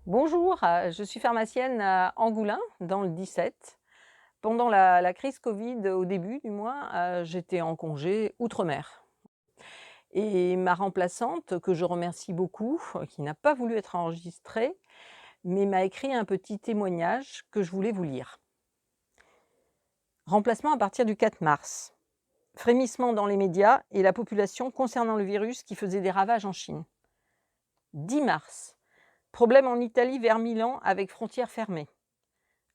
Bonjour, je suis pharmacienne à Angoulins, dans le 17. Pendant la crise Covid, au début du moins, j'étais en congé outre-mer et ma remplaçante, que je remercie beaucoup, qui n'a pas voulu être enregistrée, mais m'a écrit un petit témoignage que je voulais vous lire. Remplacement à partir du 4 mars. Frémissement dans les médias et la population concernant le virus qui faisait des ravages en Chine. 10 mars. Problème en Italie vers Milan avec frontières fermées.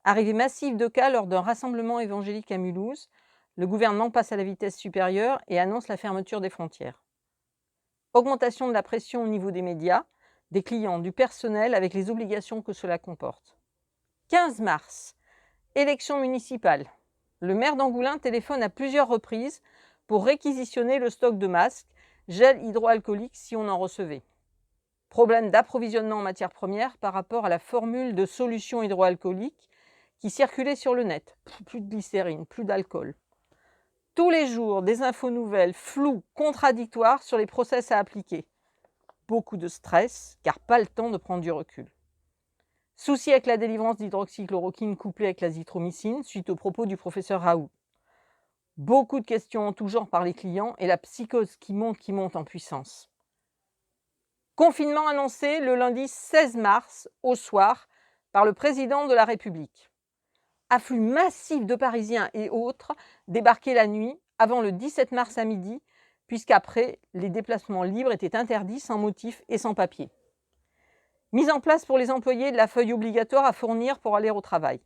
Arrivée massive de cas lors d'un rassemblement évangélique à Mulhouse, le gouvernement passe à la vitesse supérieure et annonce la fermeture des frontières. Augmentation de la pression au niveau des médias, des clients, du personnel avec les obligations que cela comporte. 15 mars, élection municipale. Le maire d'Angoulins téléphone à plusieurs reprises pour réquisitionner le stock de masques, gel hydroalcoolique si on en recevait. Problème d'approvisionnement en matières premières par rapport à la formule de solution hydroalcoolique qui circulait sur le net. Plus de glycérine, plus d'alcool. Tous les jours, des infos nouvelles, floues, contradictoires sur les process à appliquer. Beaucoup de stress, car pas le temps de prendre du recul. Souci avec la délivrance d'hydroxychloroquine couplée avec l'azithromycine suite aux propos du professeur Raoult. Beaucoup de questions en tout genre par les clients et la psychose qui monte en puissance. Confinement annoncé le lundi 16 mars au soir par le président de la République. Afflux massif de Parisiens et autres débarqués la nuit avant le 17 mars à midi, puisqu'après, les déplacements libres étaient interdits sans motif et sans papier. Mise en place pour les employés de la feuille obligatoire à fournir pour aller au travail.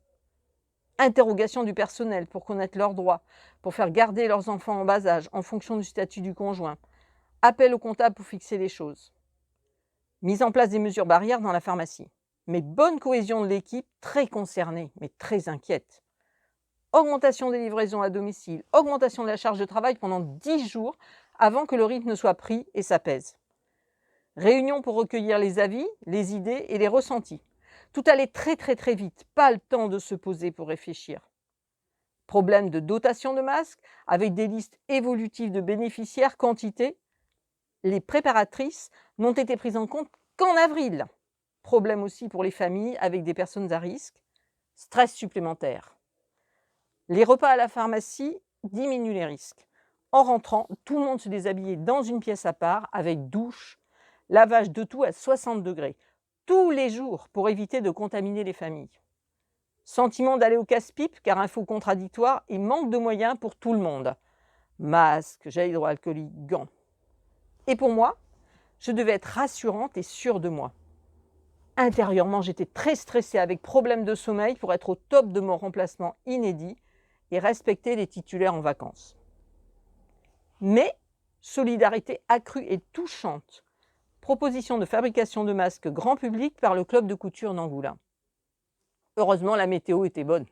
Interrogation du personnel pour connaître leurs droits, pour faire garder leurs enfants en bas âge en fonction du statut du conjoint. Appel au comptable pour fixer les choses. Mise en place des mesures barrières dans la pharmacie. Mais bonne cohésion de l'équipe, très concernée, mais très inquiète. Augmentation des livraisons à domicile, augmentation de la charge de travail pendant 10 jours avant que le rythme ne soit pris et s'apaise. Réunion pour recueillir les avis, les idées et les ressentis. Tout allait très vite, pas le temps de se poser pour réfléchir. Problème de dotation de masques, avec des listes évolutives de bénéficiaires, quantité. Les préparatrices n'ont été prises en compte qu'en avril. Problème aussi pour les familles avec des personnes à risque. Stress supplémentaire. Les repas à la pharmacie diminuent les risques. En rentrant, tout le monde se déshabillait dans une pièce à part avec douche, lavage de tout à 60 degrés, tous les jours pour éviter de contaminer les familles. Sentiment d'aller au casse-pipe car infos contradictoires et manque de moyens pour tout le monde. Masque, gel hydroalcoolique, gants. Et pour moi, je devais être rassurante et sûre de moi. Intérieurement, j'étais très stressée avec problème de sommeil pour être au top de mon remplacement inédit et respecter les titulaires en vacances. Mais, solidarité accrue et touchante. Proposition de fabrication de masques grand public par le club de couture d'Angoulins. Heureusement, la météo était bonne.